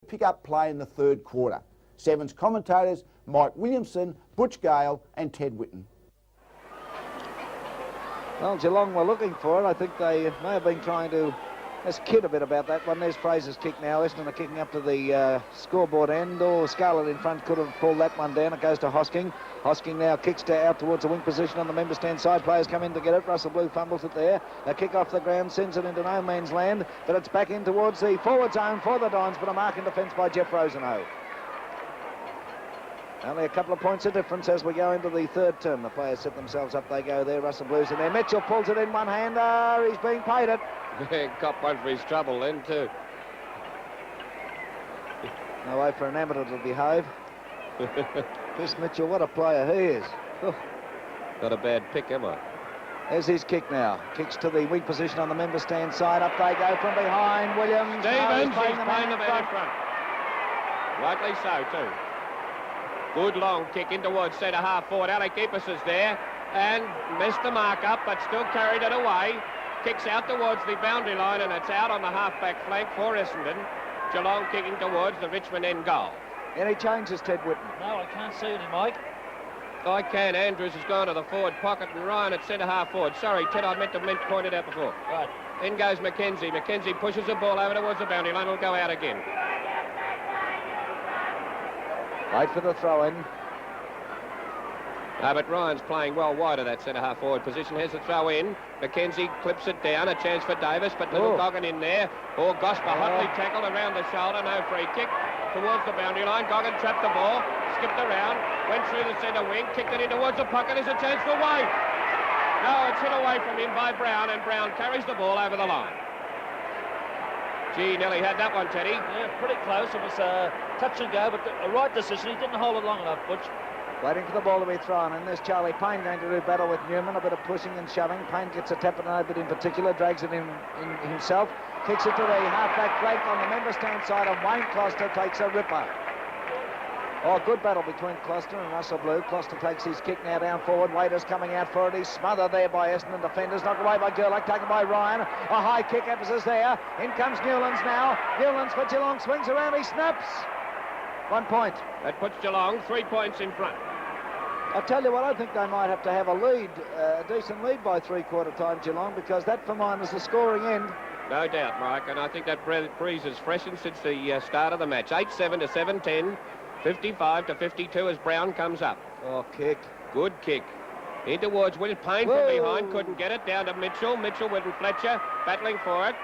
pick up play in the third quarter. Sevens commentators Mike Williamson, Butch Gale and Ted Whitten. Well, Geelong were looking for it. I think they may have been trying to kid a bit about that one. There's Fraser's kick now. Essendon are kicking up to the scoreboard end. Or Scarlett in front could have pulled that one down. It goes to Hosking. Hosking now kicks out towards the wing position on the member stand side. Players come in to get it. Russell Blue fumbles it there. A kick off the ground sends it into no man's land, but it's back in towards the forward zone for the Dons, but a mark in defence by Jeff Rosenau. Only a couple of points of difference as we go into the third term. The players set themselves up. They go there. Russell Blue's in there. Mitchell pulls it in one-hander. He's being paid it. Cop one for his trouble then too. No way for an amateur to behave. Chris Mitchell, what a player he is. Oh. Got a bad pick, am I? There's his kick now. Kicks to the weak position on the member stand side. Up they go from behind. Williams. Stevens, he's playing the man in front. Rightly so too. Good long kick in towards centre half forward. Alec Epis is there and missed the mark up, but still carried it away. Kicks out towards the boundary line, and it's out on the half-back flank for Essendon. Geelong kicking towards the Richmond end goal. Any changes, Ted Whitten? No, I can't see any, Mike. I can. Andrews has gone to the forward pocket, and Ryan at centre half forward. Sorry, Ted, I meant to point it out before. Right. In goes Mackenzie. Mackenzie pushes the ball over towards the boundary line. It'll go out again. Wait for the throw-in. But Ryan's playing well wide of that centre-half forward position. Here's the throw-in. Mackenzie clips it down. A chance for Davis, but little Goggin in there. Gosper hotly tackled around the shoulder. No free kick towards the boundary line. Goggin trapped the ball, skipped around, went through the centre wing, kicked it in towards the pocket. There's a chance for White. No, it's hit away from him by Brown, and Brown carries the ball over the line. Gee, nearly had that one, Teddy. Yeah, pretty close. It was touch and go, but a right decision. He didn't hold it long enough, Butch. Waiting for the ball to be thrown in. There's Charlie Payne going to do battle with Newman. A bit of pushing and shoving. Payne gets a tap and a bit in particular. Drags it in himself. Kicks it to the half-back flank on the member stand side, and Wayne Closter takes a ripper. Oh, good battle between Closter and Russell Blue. Closter takes his kick now down forward. Waiters coming out for it. He's smothered there by Essendon defenders. Knocked away by Gerlach. Taken by Ryan. A high kick emphasis there. In comes Newlands now. Newlands for Geelong. Swings around. He snaps. 1 point. That puts Geelong 3 points in front. I'll tell you what, I think they might have to have a lead, a decent lead by three-quarter time, Geelong, because that for mine is the scoring end. No doubt, Mike, and I think that breeze has freshened since the start of the match. 8-7 to 7-10, 55 to 52 as Brown comes up. Oh, kick. Good kick. In towards Will Payne from behind, couldn't get it, down to Mitchell. Mitchell with Fletcher battling for it.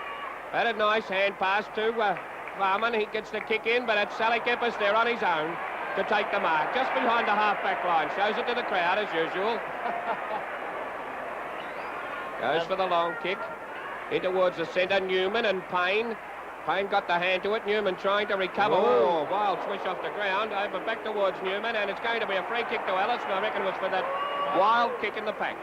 Had a nice hand pass to Varman. He gets the kick in, but it's Alec Epis there on his own to take the mark, just behind the half-back line. Shows it to the crowd, as usual. Goes for the long kick. In towards the centre, Newman and Payne. Payne got the hand to it. Newman trying to recover. Oh, wild swish off the ground. Over back towards Newman, and it's going to be a free kick to Ellis, and I reckon it was for that wild kick in the pack.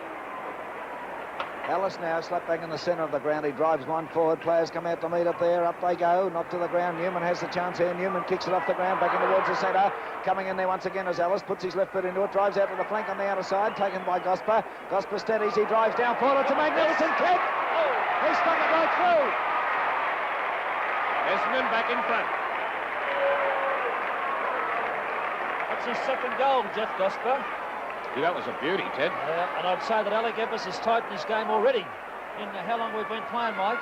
Ellis now slapped back in the centre of the ground. He drives one forward. Players come out to meet it there. Up they go. Knocked to the ground. Newman has the chance here. Newman kicks it off the ground. Back in towards the centre. Coming in there once again as Ellis puts his left foot into it. Drives out to the flank on the outer side. Taken by Gosper. Gosper steadies. He drives down forward. It's a magnificent kick. He stuck it right through. Essendon back in front. That's his second goal, Jeff Gosper. Yeah, that was a beauty, Ted. And I'd say that Alec Epis has tightened his game already. In how long we've been playing, Mike?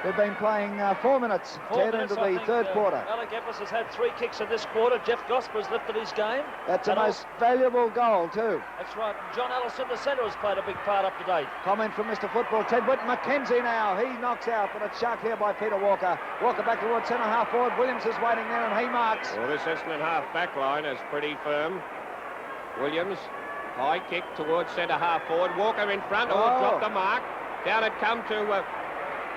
We've been playing 4 minutes, Ted, into the third quarter. Alec Epis has had 3 kicks in this quarter. Jeff Gosper's lifted his game. That's a most valuable goal, too. That's right. John Ellis in the centre has played a big part up to date. Comment from Mr. Football, Ted Whitten. Mackenzie now. He knocks out, but it's shark here by Peter Walker. Walker back towards centre half forward. Williams is waiting there, and he marks. Well, this Essendon half-back line is pretty firm. Williams, high kick towards centre half forward. Walker in front. Dropped the mark. Down it come to...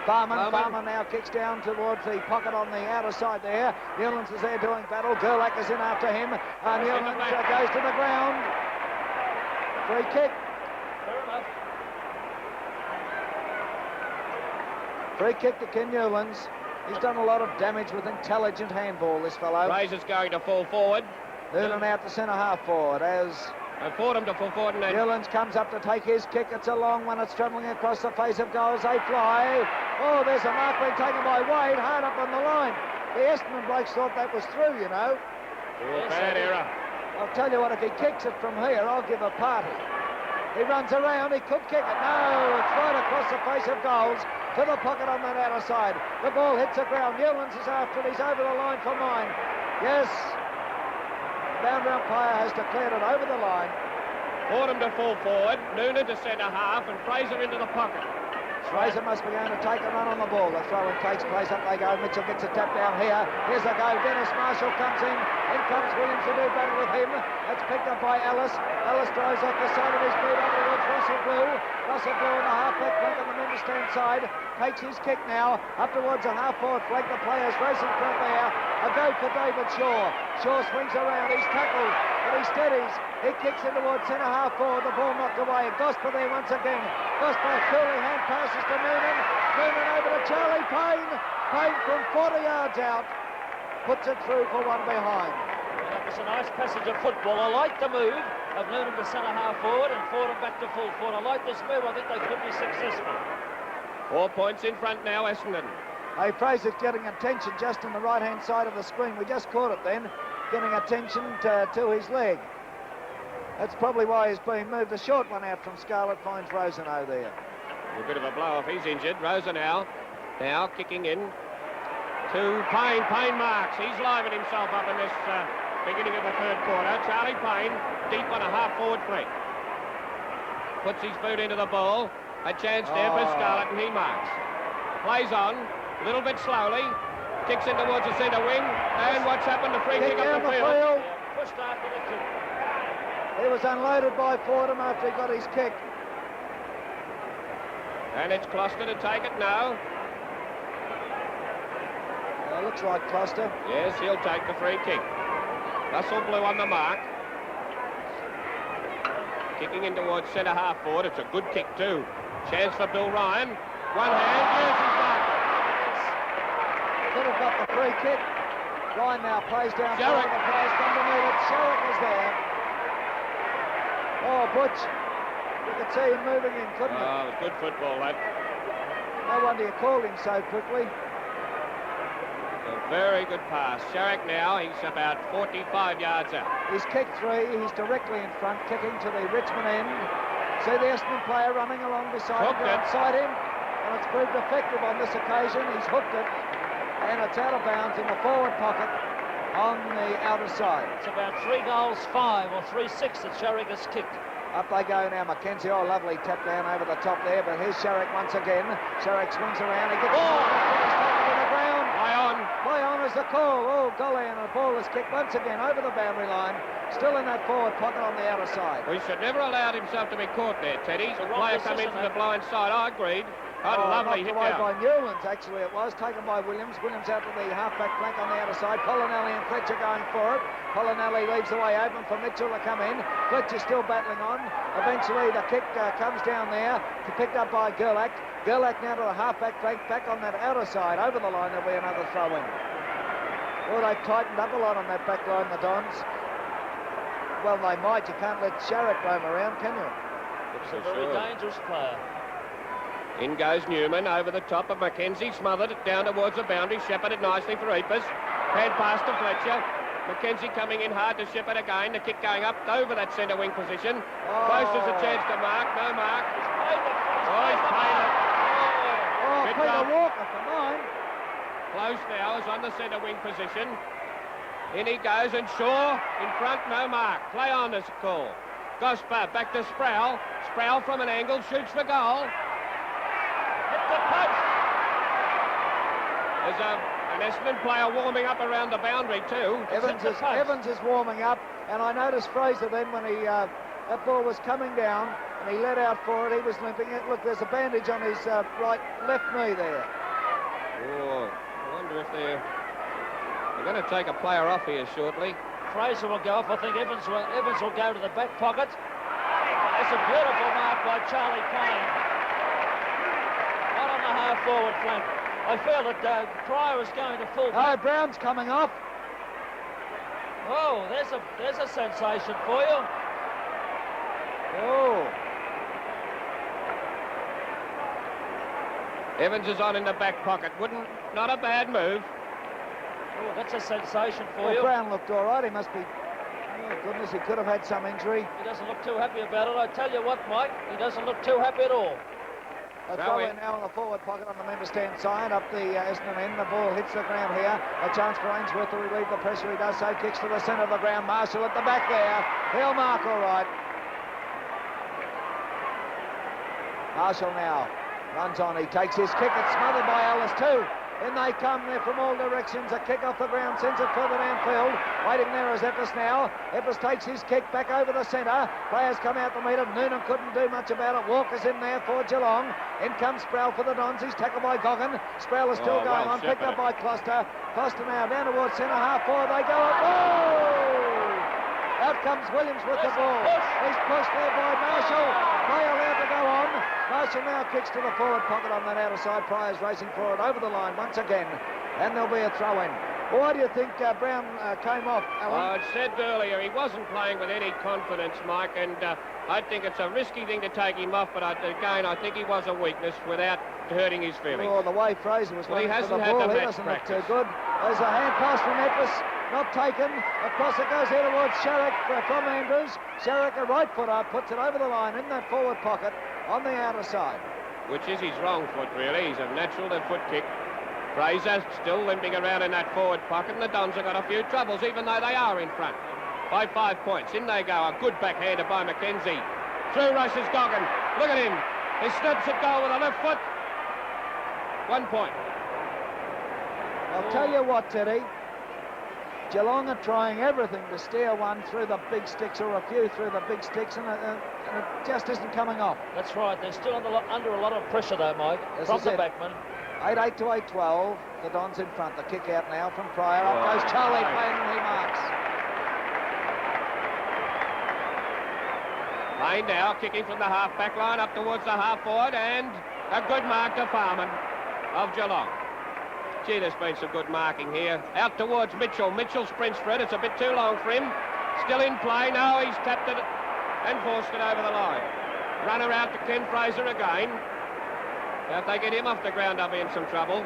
Farman now kicks down towards the pocket on the outer side there. Newlands is there doing battle. Gerlach is in after him. Newlands goes to the ground. Free kick. Fair enough. Free kick to Ken Newlands. He's done a lot of damage with intelligent handball, this fellow. Fraser's going to fall forward. Newland out to centre half forward as... Fordham to full forward. And Newlands comes up to take his kick. It's a long one. It's travelling across the face of goals. They fly. Oh, there's a mark being taken by Wade. Hard up on the line. The Essendon blokes thought that was through, you know. Oh, bad error. I'll tell you what, if he kicks it from here, I'll give a party. He runs around, he could kick it. No, it's right across the face of goals to the pocket on that outer side. The ball hits the ground. Newlands is after it. He's over the line for mine. Yes. Boundary umpire has declared it over the line. Fordham to full forward, Noonan to centre half, and Fraser into the pocket. Fraser must be going to take a run on the ball. The throw-in takes place. Up they go. Mitchell gets a tap down here. Here's a go. Dennis Marshall comes in. In comes Williams to do battle with him. That's picked up by Ellis. Ellis drives off the side of his feet up towards Russell Blue. Russell Blue on the half-back flank on the member stand side. Takes his kick now up towards the half-forward flank. The players racing front there. A go for David Shaw. Shaw swings around. He's tackled, but he steadies. He kicks in towards centre half forward. The ball knocked away. Gosper there once again. Gosper coolly hand passes to Noonan. Noonan over to Charlie Payne. Payne from 40 yards out puts it through for one behind. That was a nice passage of football. I like the move of Noonan to centre half forward and Fordham back to full forward. I like this move. I think they could be successful. 4 points in front now, Essendon. Hey, Fraser's getting attention just on the right-hand side of the screen. We just caught it then, getting attention to his leg. That's probably why he's being moved. A short one out from Scarlett finds Rosenau there. A bit of a blow-off. He's injured. Rosenau now kicking in to Payne. Payne marks. He's livened himself up in this beginning of the third quarter. Charlie Payne deep on a half-forward flank. Puts his boot into the ball. A chance there for Scarlett, and he marks. Plays on, a little bit slowly. Kicks in towards the centre wing. And what's happened? The free kick up the field. Pushed after the kick. He was unloaded by Fordham after he got his kick. And it's Cluster to take it now. Looks like Cluster. Yes, he'll take the free kick. Russell Blue on the mark. Kicking in towards centre half forward. It's a good kick too. Chance for Bill Ryan. One hand. Yes, he's back. Could have got the free kick. Ryan now plays down. Sherrick. The players come to meet it. Sherrick is there. Oh, Butch. You could see him moving in, couldn't you? Oh, it was good football, that. No wonder you called him so quickly. A very good pass. Sherrick now, he's about 45 yards out. He's kicked three. He's directly in front, kicking to the Richmond end. See the Essendon player running along beside him, alongside him, and it's proved effective on this occasion. He's hooked it, and it's out of bounds in the forward pocket on the outer side. It's about 3 goals 5 or 3-6 that Sherrick has kicked. Up they go now, Mackenzie. Oh, lovely tap down over the top there, but here's Sherrick once again. Sherrick swings around. He gets to the ground. Play on. Play on is the call. Oh, golly, and the ball is kicked once again over the boundary line. Still in that forward pocket on the outer side. We should never allow himself to be caught there, Teddy. The player come in from the blind side. I agreed. Oh, lovely hit away down. by Newlands, actually it was. Taken by Williams. Williams out to the half-back flank on the outer side. Polinelli and Fletcher going for it. Polinelli leaves the way open for Mitchell to come in. Fletcher still battling on. Eventually the kick comes down there, picked up by Gerlach. Gerlach now to the half-back flank, back on that outer side. Over the line, there'll be another throw-in. Well, they've tightened up a lot on that back line, the Dons. Well, they might. You can't let Sherrick roam around, can you? It's a very dangerous player. In goes Newman over the top of Mackenzie, smothered it down towards the boundary, shepherded nicely for Eepers. Hand pass to Fletcher. Mackenzie coming in hard to shepherd again. The kick going up over that centre wing position. Close as a chance to mark. No mark. He's paid it. Oh, Bit Peter rough. Walker for mine. Close now is on the centre wing position. In he goes, and Shaw in front, no mark. Play on is a call. Gosper back to Sproul. Sproul from an angle, shoots for goal. There's an Essendon player warming up around the boundary too. Evans is warming up, and I noticed Fraser then when he that ball was coming down and he let out for it, he was limping it. Look, there's a bandage on his left knee there. Oh, I wonder if they're going to take a player off here shortly. Fraser will go off. I think Evans will go to the back pocket. That's a beautiful mark by Charlie Payne. Not on the half-forward flank. I feel that Pryor is going to full back. Oh, Brown's coming off. Oh, there's a sensation for you. Oh. Evans is on in the back pocket. Not a bad move. Oh, that's a sensation for Well, you. Brown looked all right. He must be... Oh, goodness, he could have had some injury. He doesn't look too happy about it. I tell you what, Mike, he doesn't look too happy at all. A throw in now in the forward pocket on the member stand side, up the Essendon end. The ball hits the ground here. A chance for Ainsworth to relieve the pressure. He does so. Kicks to the centre of the ground. Marshall at the back there. He'll mark all right. Marshall now runs on. He takes his kick. It's smothered by Ellis too. In they come there from all directions. A kick off the ground sends it further downfield. Waiting there is Eppes now. Eppes takes his kick back over the centre. Players come out to meet him. Noonan couldn't do much about it. Walker's in there for Geelong. In comes Sproul for the Dons. He's tackled by Goggin. Sproul is still going on. Picked up by Cluster. Cluster now down towards centre half forward. They go up. Oh! Out comes Williams with the ball. He's pushed there by Marshall. Play allowed to go on. Marshall now kicks to the forward pocket on that outer side. Pryor's racing for it over the line once again. And there'll be a throw in. Well, why do you think Brown came off, Alan? I said earlier he wasn't playing with any confidence, Mike, and I think it's a risky thing to take him off, but again, I think he was a weakness without hurting his feelings. Oh, the way Fraser was running for the had ball, the he match doesn't practice. look too good. There's a hand pass from Eppes, not taken. Across it goes here towards Sherrick from Andrews. Sherrick, a right footer, puts it over the line in that forward pocket on the outer side. Which is his wrong foot, really. He's a natural foot kick. Fraser still limping around in that forward pocket, and the Dons have got a few troubles, even though they are in front. By 5 points. In they go. A good backhander by McKenzie. Through rushes Goggin. Look at him. He snaps at goal with a left foot. 1 point. I'll tell you what, Teddy. Geelong are trying everything to steer one through the big sticks, or a few through the big sticks, and it just isn't coming off. That's right. They're still under a lot of pressure, though, Mike, from the backman. 8-8 to 8-12. The Dons in front. The kick out now from Pryor. Up goes Charlie Payne, and he marks. Payne now kicking from the half-back line up towards the half-forward, and a good mark to Farman of Geelong. Gee, there's been some good marking here. Out towards Mitchell. Mitchell sprints for it. It's a bit too long for him. Still in play. Now he's tapped it and forced it over the line. Runner out to Ken Fraser again. Now, if they get him off the ground, they'll be in some trouble.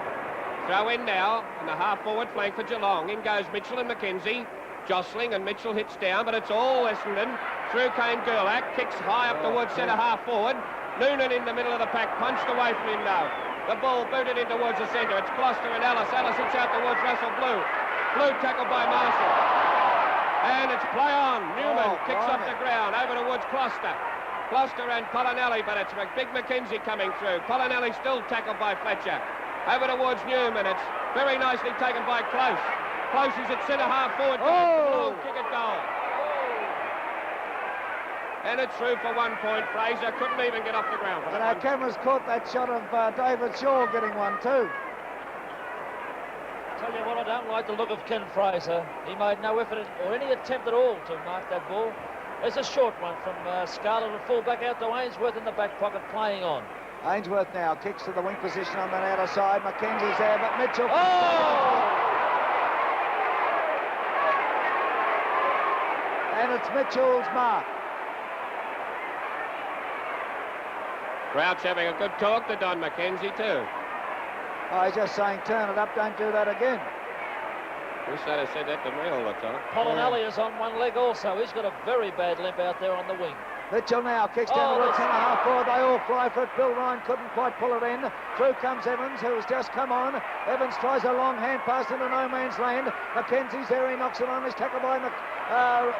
Throw in now on the half-forward flank for Geelong. In goes Mitchell and McKenzie. Jostling, and Mitchell hits down, but it's all Essendon. Through came Gerlach. Kicks high up towards centre half-forward. Noonan in the middle of the pack. Punched away from him now. The ball booted in towards the centre. It's Gloucester and Ellis. Ellis hits out towards Russell Blue. Blue tackled by Marshall. And it's play on. Newman kicks off the ground over towards Gloucester. Gloucester and Polinelli, but it's Big McKenzie coming through. Polinelli still tackled by Fletcher. Over towards Newman. It's very nicely taken by Close. Close is at centre half forward. Long kick at goal. And it's through for 1 point. Fraser couldn't even get off the ground. But our cameras caught that shot of David Shaw getting one too. Tell you what, I don't like the look of Ken Fraser. He made no effort or any attempt at all to mark that ball. There's a short one from Scarlett at full-back out to Ainsworth in the back pocket playing on. Ainsworth now kicks to the wing position on that outer side. McKenzie's there, but Mitchell... And it's Mitchell's mark. Crouch having a good talk to Don McKenzie too. Oh, he's just saying, turn it up, don't do that again. Wish they'd have said that to me all the time. Polinelli is on one leg also. He's got a very bad limp out there on the wing. Mitchell now kicks down the centre half forward. They all fly for it. Bill Ryan couldn't quite pull it in. Through comes Evans, who has just come on. Evans tries a long hand pass into no man's land. McKenzie's there. He knocks it on. He's tackled by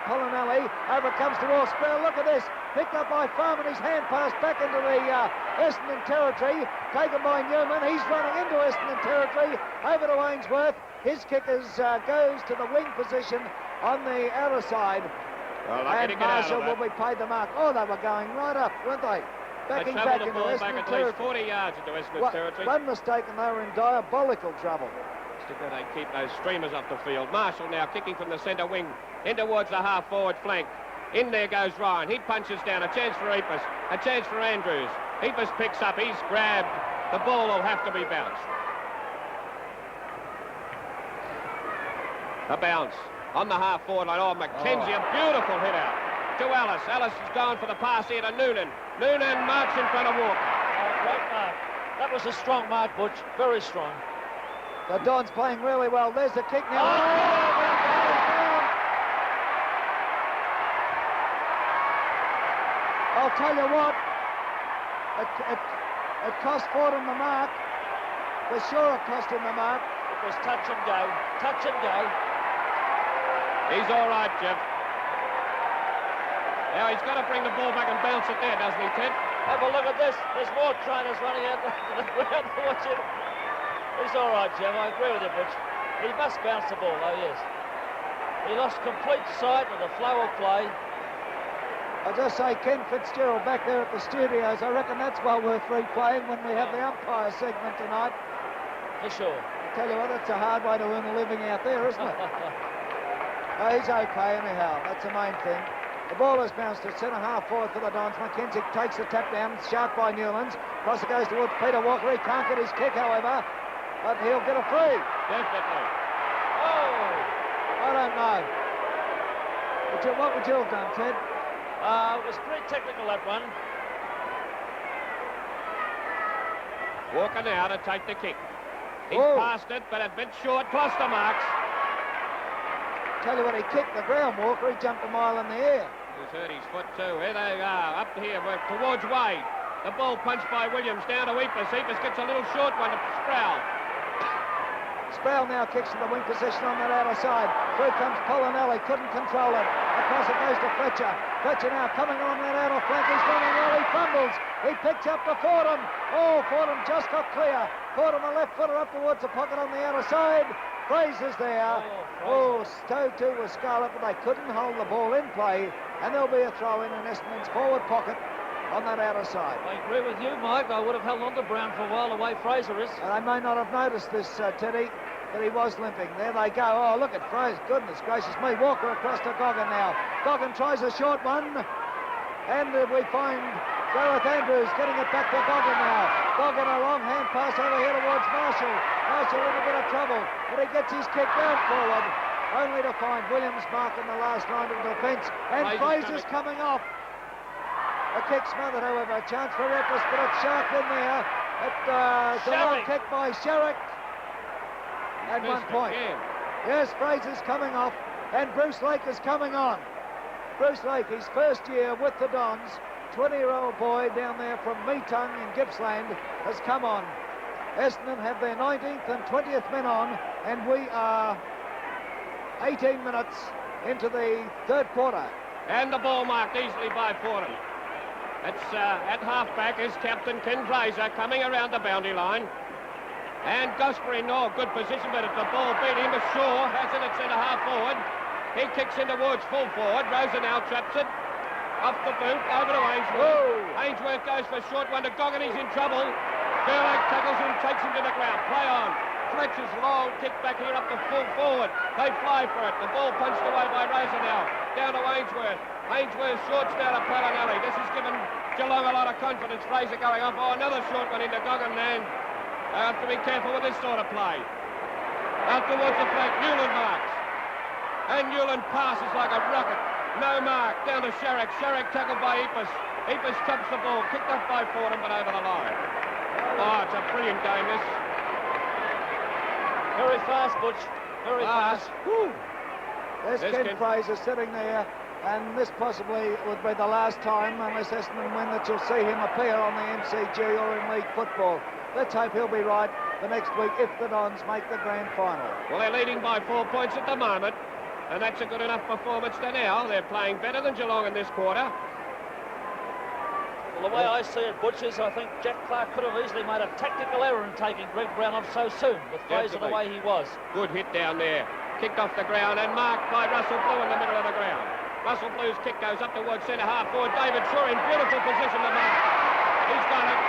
Polinelli. Over comes to Ross Bell. Look at this. Picked up by Farman. His hand pass back into the Essendon territory. Taken by Newman. He's running into Essendon territory. Over to Ainsworth. His kickers goes to the wing position on the outer side. Well, and Marshall will be paid the mark. Oh, they were going right up, weren't they? Backing back into Essendon territory. 40 yards into Essendon territory. One mistake and they were in diabolical trouble. They keep those streamers off the field. Marshall now kicking from the centre wing in towards the half-forward flank. In there goes Ryan. He punches down. A chance for Eppes. A chance for Andrews. Eppes picks up. He's grabbed. The ball will have to be bounced. A bounce on the half-forward line. Oh, McKenzie, a beautiful hit out to Ellis. Ellis is going for the pass here to Noonan. Noonan marks in front of Walker. Oh, great mark. That was a strong mark, Butch. Very strong. The Dons playing really well. There's the kick now. I'll tell you what, it cost Fordham the mark. For sure it cost him the mark. It was touch and go. Touch and go. He's all right, Jeff. Now he's got to bring the ball back and bounce it there, doesn't he, Ted? Have a look at this. There's more trainers running out the ground to watch him. He's all right, Jim. I agree with you, Butch. He must bounce the ball, though, yes. He lost complete sight of the flow of play. I'll just say, Ken Fitzgerald back there at the studios, I reckon that's well worth replaying when we have the umpire segment tonight. For sure. I tell you what, that's a hard way to earn a living out there, isn't it? Oh, he's okay anyhow. That's the main thing. The ball is bounced at centre-half forward for the Dons. McKenzie takes the tap down. It's sharp by Newlands. Cross it goes towards Peter Walker. He can't get his kick, however, but he'll get a free. Definitely. Oh! I don't know. What would you have done, Ted? It was pretty technical, that one. Walker now to take the kick. He's Oh. passed it, but a bit short. Close to marks. Tell you what, he kicked the ground, Walker. He jumped a mile in the air. He's hurt his foot too. Here they are, up here, towards Wade. The ball punched by Williams down to Eepers. Eepers gets a little short one to Sproul. Sproul now kicks to the wing position on that outer side. Through comes Polinelli, couldn't control it. Across it goes to Fletcher. Fletcher now coming on that outer flank. He's running well, he fumbles. He picks up to Fordham. Oh, Fordham just got clear. Fordham a left footer up towards the pocket on the outer side. Fraser's there. Oh, stove to was Scarlett, but they couldn't hold the ball in play. And there'll be a throw in Essendon's forward pocket on that outer side. I agree with you, Mike. I would have held on to Brown for a while, the way Fraser is. And I may not have noticed this, Teddy, that he was limping. There they go. Oh, look at Fraser. Goodness gracious me. Walker across to Goggin now. Goggin tries a short one. And we find Gareth Andrews getting it back to Goggin now. Goggin a long hand pass over here towards Marshall. Marshall in a bit of trouble, but he gets his kick down forward, only to find Williams marking the last line of defence. And Fraser's coming off. A kick smothered, however. A chance for Eppers, but it's sharp in there. It's a long kick by Sherrick. At 1 point. Yes, Fraser's coming off, and Bruce Lake is coming on. Bruce Lake, his first year with the Dons, 20-year-old boy down there from Meetung in Gippsland, has come on. Essendon have their 19th and 20th men on, and we are 18 minutes into the third quarter. And the ball marked easily by Fordham. It's at half-back is Captain Ken Fraser coming around the boundary line. And Gosbury, no, good position, but if the ball beat him, Shaw has it at centre-half forward. He kicks in towards full forward. Rosa now traps it. Off the boot, over to Ainsworth. Whoa. Ainsworth goes for a short one to Goggin. He's in trouble. Gerlach tackles him, takes him to the ground. Play on. Fletcher's long kick back here up to full forward. They fly for it. The ball punched away by Rosa now. Down to Ainsworth. Ainsworth shorts down to Polinelli. This has given Geelong a lot of confidence. Fraser going off. Oh, another short one into Goggin, man. They have to be careful with this sort of play. Out towards the flank, Newland marks. And Newland passes like a rocket. No mark, down to Sherrick. Sherrick tackled by Eepers. Eepers chops the ball, kicked off by Fordham, but over the line. Oh, it's a brilliant game, this. Very fast, Butch. Very fast. There's Ken Fraser sitting there, and this possibly would be the last time, unless Essendon win, that you'll see him appear on the MCG or in league football. Let's hope he'll be right the next week if the Dons make the grand final. Well, they're leading by 4 points at the moment, and that's a good enough performance to now. They're playing better than Geelong in this quarter. Well, the way I see it, Butch, is I think Jack Clark could have easily made a tactical error in taking Greg Brown off so soon, with Fraser the way he was. Good hit down there. Kicked off the ground and marked by Russell Blue in the middle of the ground. Russell Blue's kick goes up towards centre-half forward. David Shaw in beautiful position to mark. He's got it.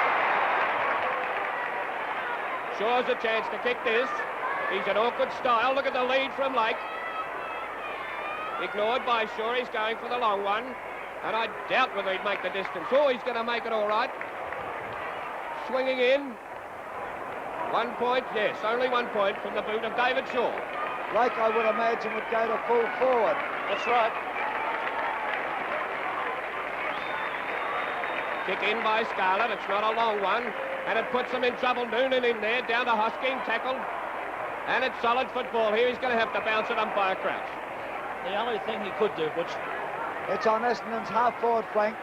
Shaw's a chance to kick this. He's an awkward style. Look at the lead from Lake. Ignored by Shaw. He's going for the long one. And I doubt whether he'd make the distance. Oh, he's going to make it all right. Swinging in. 1 point, yes, only 1 point from the boot of David Shaw. Lake, I would imagine, would go to full forward. That's right. Kick in by Scarlett. It's not a long one. And it puts them in trouble. Noonan in there. Down to Hosking. Tackled. And it's solid football here. He's going to have to bounce it umpire Crouch. The only thing he could do, Butch. It's on Essendon's half-forward flank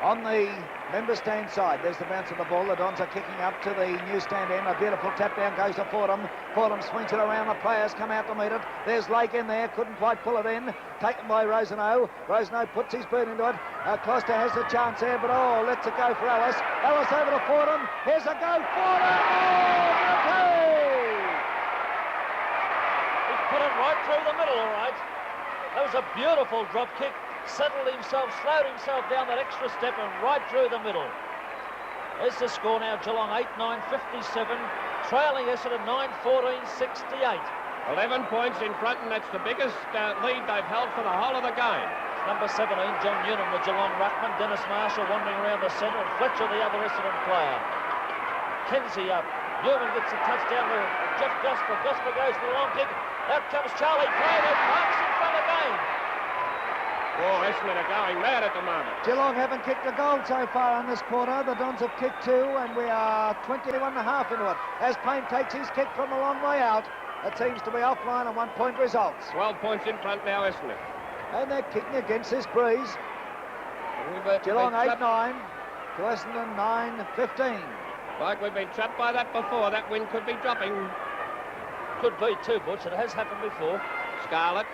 on the member stand side. There's the bounce of the ball. The Dons are kicking up to the new stand end. A beautiful tap down goes to Fordham. Fordham swings it around. The players come out to meet it. There's Lake in there. Couldn't quite pull it in. Taken by Rosenau. Rosenau puts his boot into it. Costa has the chance there, but lets it go for Ellis. Ellis over to Fordham. Here's a go. Fordham! He put it right through the middle, all right. That was a beautiful drop kick. Settled himself, slowed himself down that extra step and right through the middle. There's the score now, Geelong 8-9-57, trailing Essendon 9-14-68. 11 points in front, and that's the biggest lead they've held for the whole of the game. Number 17, John Newnham, the Geelong ruckman. Dennis Marshall wandering around the centre, and Fletcher, the other Essendon player. Kenzie up. Newman gets a touchdown to Jeff Gosper. Gosper goes for the long kick. Out comes Charlie Prater. Parks in front again. Oh, Essendon are going mad at the moment. Geelong haven't kicked a goal so far in this quarter. The Dons have kicked 2, and we are 21.5 into it. As Payne takes his kick from a long way out, it seems to be offline and 1 point results. 12 points in front now, Essendon. And they're kicking against this breeze. Geelong 8-9 to Essendon 9-15. Like we've been trapped by that before. That wind could be dropping. Could be too, Butch. It has happened before. Scarlett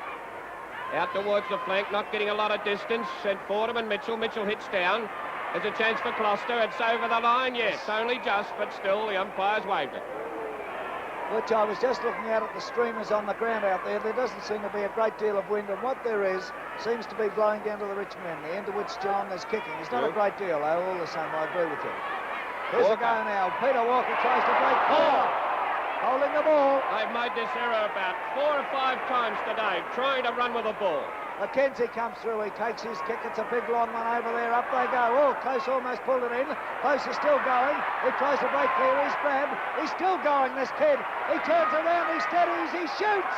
out towards the flank, not getting a lot of distance. Sent Fordham and Mitchell. Mitchell hits down. There's a chance for Gloucester. It's over the line, yes. Only just, but still the umpires waved it. Which I was just looking out at the streamers on the ground out there. There doesn't seem to be a great deal of wind, and what there is seems to be blowing down to the Richmond end, the end of which Geelong is kicking. It's not a great deal, though, all the same, I agree with you. Here's a go now. Peter Walker tries to break four. Holding the ball. They've made this error about 4 or 5 times today, trying to run with the ball. McKenzie comes through. He takes his kick. It's a big long one over there. Up they go. Oh, Close almost pulled it in. Close is still going. He tries to break clear. He's grabbed. He's still going, this kid. He turns around. He steadies. He shoots.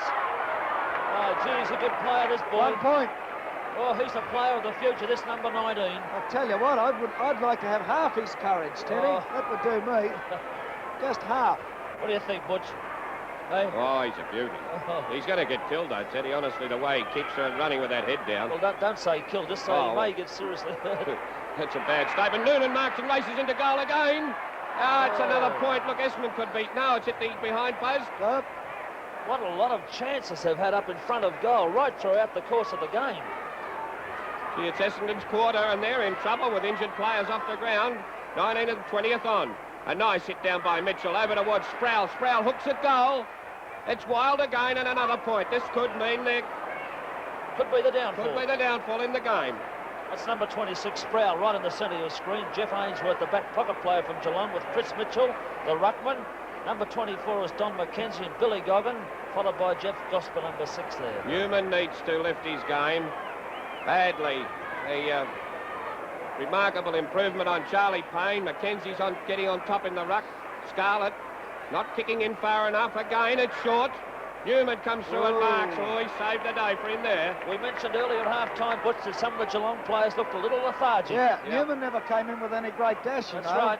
Oh, gee, he's a good player, this boy. 1 point. Oh, he's the player of the future, this number 19. I'll tell you what, I'd like to have half his courage, Teddy. Oh. That would do me. Just half. What do you think, Butch? Hey? Oh, he's a beauty. He's going to get killed, though, Teddy. Honestly, the way he kicks running with that head down. Well, don't say killed. Just say he may get seriously hurt. That's a bad statement. Noonan marks and races into goal again. It's another point. Look, Essendon could beat. No, it's hit the behind post. Yep. What a lot of chances they've had up in front of goal right throughout the course of the game. See, it's Essendon's quarter, and they're in trouble with injured players off the ground. 19 and 20th on. A nice hit down by Mitchell over towards Sproul. Sproul hooks at goal. It's Wild again and another point. This could mean there could be the downfall. Could be the downfall in the game. That's number 26, Sproul, right in the centre of your screen. Jeff Ainsworth, the back pocket player from Geelong, with Chris Mitchell, the ruckman. Number 24 is Don McKenzie and Billy Goggin, followed by Jeff Gosper, number 6 there. Newman needs to lift his game badly. A remarkable improvement on Charlie Payne. McKenzie's getting on top in the ruck. Scarlett not kicking in far enough. Again, it's short. Newman comes through and marks. Oh, he saved the day for him there. We mentioned earlier at half-time, Butch, that some of the Geelong players looked a little lethargic. Yeah, Newman never came in with any great dash, That's right.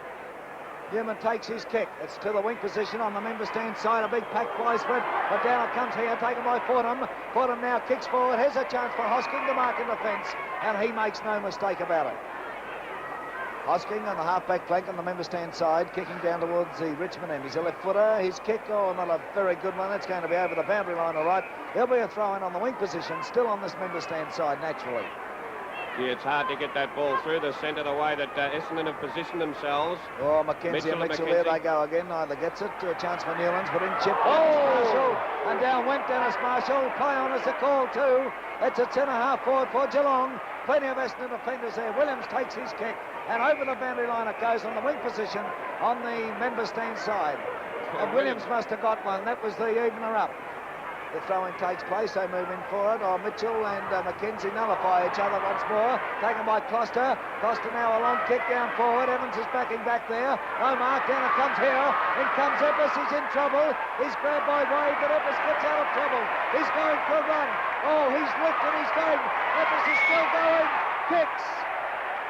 Newman takes his kick. It's to the wing position on the member stand side. A big pack flies for it, but down it comes here, taken by Fordham. Fordham now kicks forward. Here's a chance for Hosking to mark in defence, and he makes no mistake about it. Hosking on the half-back flank on the member stand side, kicking down towards the Richmond end. He's a left footer. His kick, not a very good one. It's going to be over the boundary line, all right. There'll be a throw-in on the wing position, still on this member stand side, naturally. Yeah, it's hard to get that ball through the centre the way that Essendon have positioned themselves. Oh, McKenzie and Mitchell, there they go again. Neither gets it. A chance for Newlands, but in chip. Marshall, and down went Dennis Marshall. Play on as a call too. It's a centre-half forward for Geelong. Plenty of Essendon defenders there. Williams takes his kick, and over the boundary line it goes on the wing position on the member stand side. And Williams must have got one. That was the evener up. The throw-in takes place. They move in for it. Mitchell and McKenzie nullify each other once more. Taken by Costa. Costa now a long kick down forward. Evans is backing back there. No mark. Down it comes here. In comes Eppes. He's in trouble. He's grabbed by Wade, but Eppes gets out of trouble. He's going for a run. Oh, he's looked and he's going. Eppes is still going. Kicks.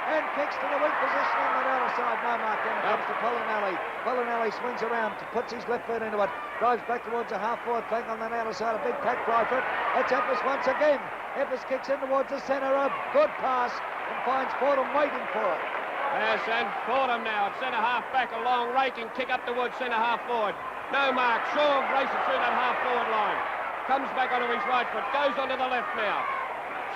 and kicks to the weak position on the outer side. No mark. Then it comes to Polinelli. Polinelli swings around, puts his left foot into it, drives back towards the half-forward flank on that outer side. A big pack fly for it. It's Eppes once again. Eppes kicks in towards the centre. A good pass and finds Fordham waiting for it. Yes, and Fordham now at centre-half back, a long raking kick up towards centre-half forward. No mark. Shaw races through that half-forward line. Comes back onto his right foot. Goes onto the left now.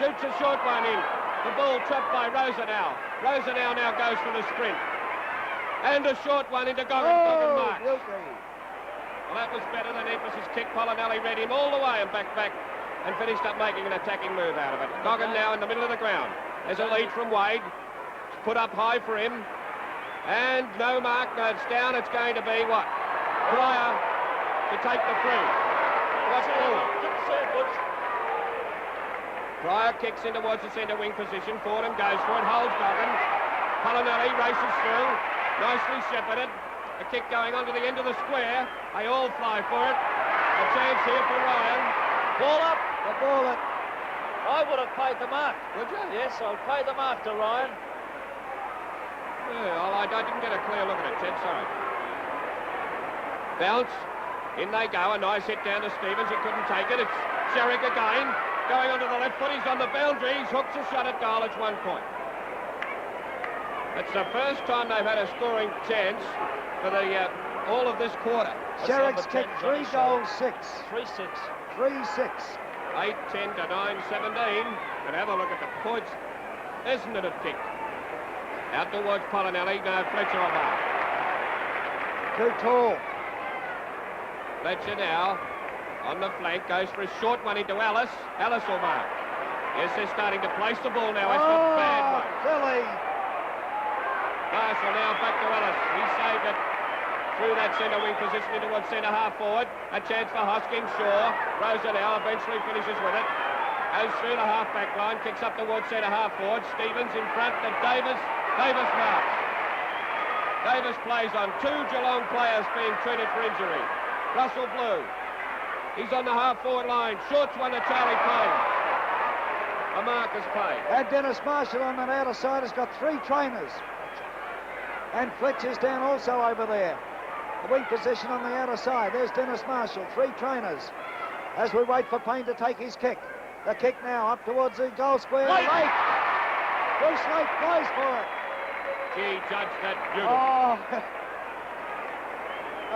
Shoots a short one in. The ball trapped by Rosenau. Rosenau now goes for the sprint. And a short one into Goggin marks. Well, that was better than Eppes' kick. Polinelli read him all the way and back and finished up making an attacking move out of it. Goggin now in the middle of the ground. There's a lead from Wade. Put up high for him. And no mark. No, it's down. It's going to be what? Pryor to take the free. What's Didn't see it, Butch. Pryor kicks in towards the centre wing position. Fordham goes for it, holds Goggin. Polinelli races through. Nicely shepherded. A kick going onto the end of the square. They all fly for it. A chance here for Ryan. Ball up. The ball it. I would have paid the mark. Would you? Yes, I'll pay the mark to Ryan. Yeah, well, I didn't get a clear look at it, Ted, sorry. Bounce. In they go. A nice hit down to Stevens. He couldn't take it. It's Sherrick again. Going onto the left foot. He's on the boundary. He's hooked a shot at goal. It's 1 point. It's the first time they've had a scoring chance for the all of this quarter. Sherrick's kicked 3 goals, 6. 3-6. 3-6. 8-10 to 9-17. And have a look at the points Essendon have kicked. Out towards Polinelli. No, Fletcher on mark. Too tall. Fletcher now on the flank. Goes for a short one into Ellis. Ellis will mark. Yes, they're starting to place the ball now. It's a bad one. Philly. Marshall now back to Ellis. He saved it through that centre wing position towards centre half forward. A chance for Hoskins. Shaw. Rosenau eventually finishes with it. Goes through the half-back line. Kicks up towards centre half forward. Stevens in front to Davis. Davis marks. Davis plays on 2 Geelong players being treated for injury. Russell Blue. He's on the half-forward line. Shorts one to Charlie Payne. A mark is paid. And Dennis Marshall on that outer side has got 3 trainers. And Fletcher's down also over there. The wing position on the outer side. There's Dennis Marshall, 3 trainers. As we wait for Payne to take his kick. The kick now up towards the goal square. Lake. Bruce Lake plays for it. Gee, judge, that beautiful. Oh,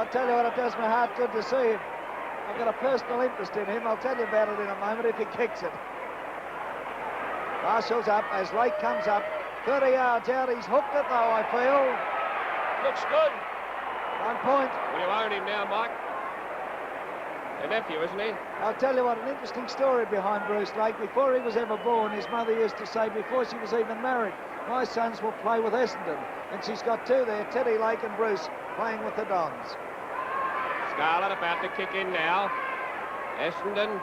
I'll tell you what, it does my heart good to see him. I've got a personal interest in him. I'll tell you about it in a moment if he kicks it. Marshall's up as Lake comes up. 30 yards out. He's hooked it, though, I feel. Looks good. 1 point. Will you own him now, Mike? A nephew, isn't he? I'll tell you what, an interesting story behind Bruce Lake. Before he was ever born, his mother used to say, before she was even married, my sons will play with Essendon. And she's got 2 there, Teddy Lake and Bruce, playing with the Dons. Scarlett about to kick in now. Essendon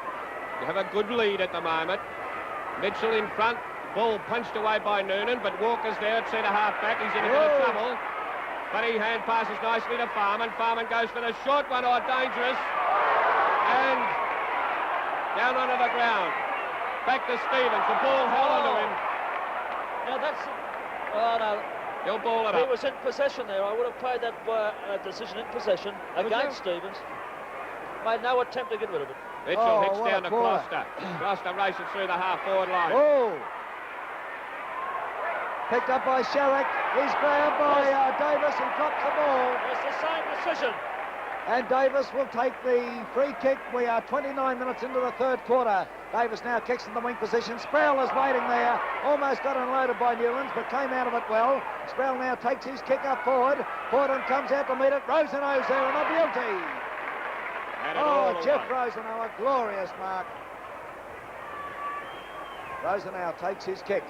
have a good lead at the moment. Mitchell in front. Ball punched away by Noonan, but Walker's there at centre half back. He's in a bit of trouble. But he hand passes nicely to Farman. Farman goes for the short one. Oh, dangerous. And down onto the ground. Back to Stevens. The ball held onto him. Now that's... Oh, no. He'll ball it He up. was in possession there. I would have paid that decision in possession against Stevens. Made no attempt to get rid of it. Mitchell hits what down a to corner. Gloucester. Gloucester races through the half-forward line. Oh! Picked up by Sherrick. He's grabbed by Davis. He drops the ball. It's the same decision. And Davis will take the free kick. We are 29 minutes into the 3rd quarter. Davis now kicks in the wing position. Sproul is waiting there. Almost got unloaded by Newlands, but came out of it well. Sproul now takes his kick up forward. Fordham comes out to meet it. Rosenau's there and a beauty. Oh, Jeff Rosenau, a glorious mark. Rosenau takes his kick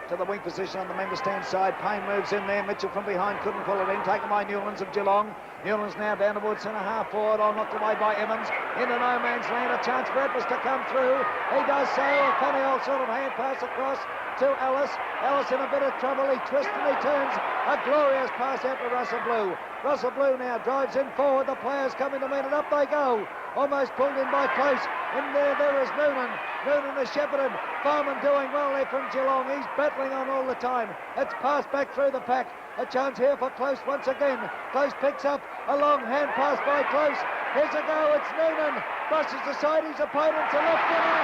to the wing position on the member stand side. Payne moves in there. Mitchell from behind couldn't pull it in. Taken by Newlands of Geelong. Newlands now down towards centre half forward. All knocked away by Evans. Into no man's land. A chance for Eppes to come through. He does so. A funny old sort of hand pass across to Ellis. Ellis in a bit of trouble. He twists and he turns. A glorious pass out to Russell Blue. Russell Blue now drives in forward. The players coming to meet it. Up they go. almost pulled in by Close. In there is Noonan. Noonan is shepherded. Farman doing well there from Geelong. He's battling on all the time. It's passed back through the pack. A chance here for Close once again. Close picks up a long hand pass by Close. Here's a go. It's Noonan. Brushes aside his opponent's a left winner.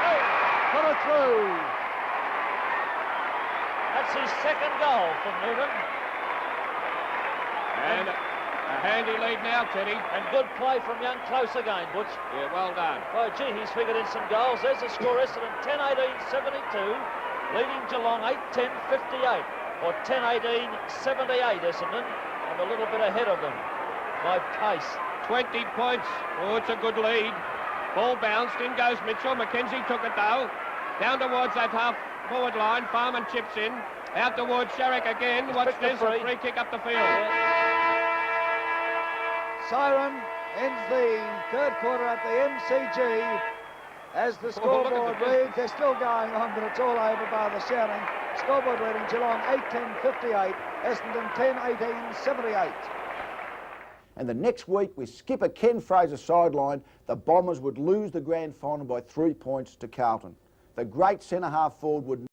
Oh, put it through. That's his second goal from Noonan. And a handy lead now, Teddy. And good play from young Close again, Butch. Yeah, well done. Oh, gee, he's figured in some goals. There's the score, Essendon 10-18-72, leading Geelong 8-10-58, or 10-18-78, Essendon, and a little bit ahead of them by pace. 20 points. Oh, it's a good lead. Ball bounced. In goes Mitchell. Mackenzie took it, though. Down towards that half-forward line. Farman chips in. Out towards Sherrick again. Watch this. A free kick up the field. Siren ends the third quarter at the MCG. As the scoreboard reads, they're still going on, but it's all over by the shouting. Scoreboard reading Geelong 8-10-58, Essendon 10-18-78. And the next week, with skipper Ken Fraser sidelined, the Bombers would lose the grand final by 3 points to Carlton. The great centre-half forward would